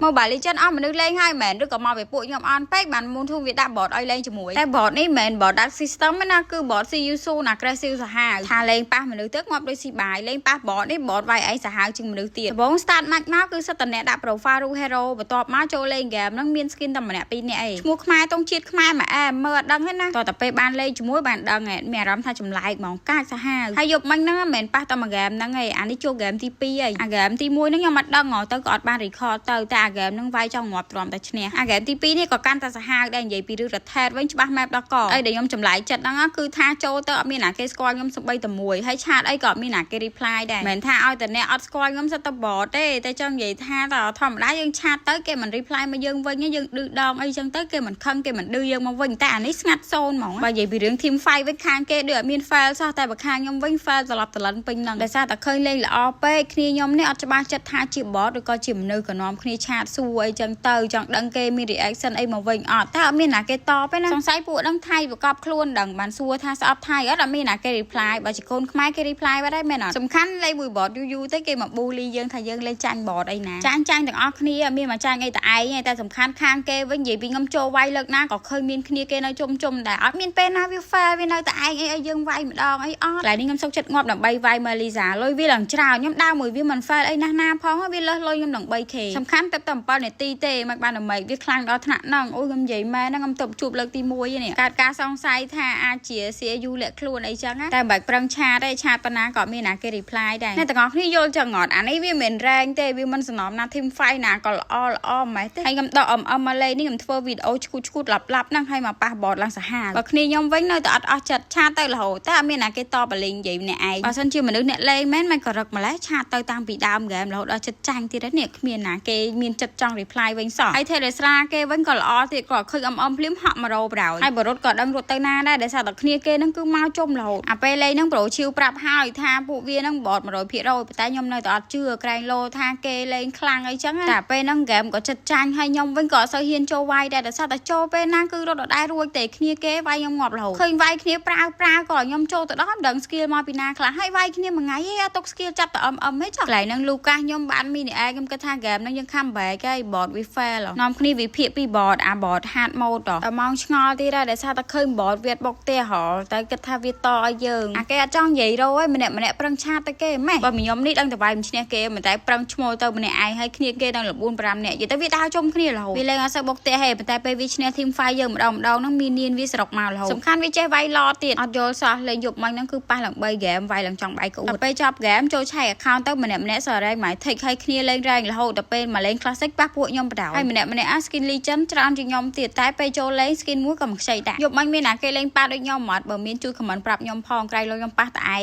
Mobile Legends អស់មនុស្សលេងហើយមែនឬក៏មកពីពួកខ្ញុំអន់ពេកបានមូនធូវាដាក់ bot ឲ្យលេងជាមួយតែ bot នេះមិនមែន bot dark system ទេណាគឺ bot CUSU ណា crash សាហាវថាលេងប៉ះមនុស្សទឹកងាប់ដូចស៊ីបាយលេងប៉ះ bot នេះ bot វាយអីសាហាវជាងមនុស្សទៀតដំបូង start match មកគឺសិតតអ្នកដាក់ profile រូ hero បន្ទាប់មកចូលលេង game ហ្នឹងមាន skin តែម្នាក់ពីរនាក់អីឈ្មោះខ្មែរតង់ជាតិខ្មែរមកអែមើលអត់ដឹងទេណាតតែពេលបានលេងជាមួយបានដឹងហ៎មានអារម្មណ៍ថាចម្លែកហ្មងកាចសាហាវហើយយប់មិញហ្នឹងមិនមែនប៉ះតែមួយ game ហ្នឹងឯងអានេះចូល game ទី2ឯងអា game ទី1ហ្នឹងខ្ញុំអត់ដឹងទៅក៏អត់បាន record ទៅតែអា game ហ្នឹងវាយចង់ងាប់ទ្រាំតែឈ្នះអា game ទី2នេះក៏កាន់តែសាហាវដែរនិយាយពីរឿង Red វិញច្បាស់ map ដល់កអីដែលខ្ញុំចម្លែកចិត្តហ្នឹងគឺថាចូលទៅអត់មានអាគេស្គាល់ខ្ញុំសំបីតែមួយហើយឆាតអីក៏អត់មានអាគេ reply ដែរមិនថាឲ្យតែអ្នកអត់ស្គាល់ខ្ញុំសិតតែ bot ទេតែចង់និយាយថាតែធម្មតាយើងឆាតទៅគេមិន reply មកយើងវិញយើងឌឺដងអីចឹងទៅគេមិនខឹងគេមិនឌឺយើងមកវិញតែអានេះស្ងាត់សូន្យហ្មងបើនិយាយពីរឿង team fight វិញខាងគេដូចអត់មាន fail សោះតែបើខាងខ្ញុំវិញ fail ត្រឡប់ត្រឡិនពេញហ្នឹងដោយសារតែឃើញលេងល្អពេកគ្នាខ្ញុំនេះអត់ច្បាស់ចិត្តថាជា bot ឬក៏ជាមនុស្សក៏នាំគ្នាឆាតសួរអីចឹងទៅចង់ដឹងគេមាន reaction អីមកវិញអត់តែអត់មានណាគេតបទេណាសង្ស័យពួកហ្នឹងថៃប្រកបខ្លួនដឹងបានសួរថាស្អប់ថៃអត់មានណាគេ reply បើជាកូនខ្មែរគេ reply បាត់ហើយមែនអត់សំខាន់លេងមួយ bot យូរទៅគេមក bully យើងថាយើងលេងចាញ់ bot អីណាចាញ់ទាំងអស់គ្នាមានមកចាញ់អីតែឯងតែសំខាន់ខាងគេវិញនិយាយពីខ្ញុំចូលវាយលើកណាក៏ឃើញមានគ្នាគេនៅជុំដែរអត់មានពេលណាវា fair វានៅតែឯងអីយើងវាយម្ដងអីអត់ឡើយនេះខ្ញុំសុកចិត្តងាប់ដើម្បីវាយ Melisa លុយវាឡើងច្រើនខ្ញុំដើរមួយវាមិន fair អីណាស់ណាផងវាលើសលុយខ្ញុំដល់ 3k សំខាន់តែ7នាទីទេមិនបានដើម្បីវាខ្លាំងដល់ថ្នាក់ហ្នឹងអូយខ្ញុំនិយាយមែនហ្នឹងខ្ញុំទៅជួបលើកទី1នេះកើតការសង្ស័យថាអាចជា CU លាក់ខ្លួនអីចឹងតែមិនបាច់ប្រឹងឆាតទេឆាតប៉ុណ្ណាក៏មានណាគេ reply ដែរអ្នកទាំងអស់គ្នាយល់ចឹងអត់អានេះវាមិនរែងទេវាមិនសំណំណា team fight ណាក៏ល្អម៉េះទេហើយខ្ញុំដកមកលេងនេះខ្ញុំធ្វើវីដេអូឈួតឡាប់ហ្នឹងហើយមកប៉ះ bot ឡើងសាហាវបើគ្នាខ្ញុំវិញនៅតែអត់ចិត្តឆាតទៅរហូតតែអត់មានណាគេតបលេងនិយាយម្នាក់ឯងបើសិនជាមនុស្សអ្នកលេងមែនមិនក៏រឹកម្លេះឆាតទៅតាំងពីដើម game រហូតដល់ចិត្តចាញ់ទៀតនេះគ្មានណាគេមានចិត្តចង់ reply វិញសោះហើយ Teresa គេវិញក៏ល្អទៀតក៏ឃើញភ្លាមហក់មករោប្រោយហើយបរុតក៏ដឹងរត់ទៅណាដែរដោយសារតែគ្នាគេហ្នឹងគឺមកជុំរហូតអាពេលលេងហ្នឹងប្រូឈីវប្រាប់ហើយថាពួកវាហ្នឹង bot 100%ប៉ុន្តែខ្ញុំនៅតែអត់ជឿក្រែងលោថាគេលេងខ្លាំងអីចឹងតែពេលហ្នឹង game ក៏ចិត្តចាញ់ហើយខ្ញុំវិញក៏អត់សូវហ៊ានចូលវាយដែរដោយសារតែចូលពេលណាគឺរត់ដដែលរួចតែគ្នាគេវាយខ្ញុំងាប់រហូតឃើញវាយគ្នាប្រាវក៏ខ្ញុំចូលទៅដល់មិនដឹង skill មកពីណាខ្លះហើយវាយគ្នាមួយថ្ងៃឯងអត់ទុក skill ចាប់តែហេចចុះកន្លែងហ្នឹងលូកាសខ្ញុំបានមីនីអែខ្ញុំគិតថា game ហ្នឹងយើង comeback ហើយ bot វា fail នាំគ្នាវិភាគពី bot អា bot hard mode តែមកឆ្ងល់ទៀតដែរដោយសារតែឃើញ bot វាបុកទេហ៎តែគិតថាវាតឲ្យយើងអាគេអត់ចង់និយាយរោហើយម្នាក់ប្រឹងឆាតទៅគេម៉េះបើខ្ញុំនេះដឹងតែវាយមិនឈ្នះគេមិនតែប្រឹងឈ្មោះទៅម្នាក់ឯងហើយគ្នាគេដល់4 5នាក់និយាយទៅវាដើរជុំគ្នារហូតវាលេងអត់សូវបុកទេហេប៉ុន្តែពេលវាឈ្នះ team fight យើងម្ដងហ្នឹងមាននានវាសរុបមករហូតសំខាន់វាចេះវាយឡទៀតអត់យល់សោះលេងយប់មិញហ្នឹងគឺប៉ះឡើង3 game វាយឡើងចង់បែកក្អួតពេលចប់ game ចូលឆែក account ទៅម្នាក់សរែងមក take ឲ្យគ្នាលេងរែងរហូតដល់ពេលមកលេង classic ប៉ះពួកខ្ញុំបដៅហើយម្នាក់skin legend ច្រើនជាងខ្ញុំទៀតតែពេលចូលលេង skin មួយក៏មិនខ្ចីដែរយប់មិញមានណាគេលេងប៉ះដូចខ្ញុំអត់បើមានជួយ comment ប្រាប់ខ្ញុំផងក្រៃលោខ្ញុំប៉ះតែឯង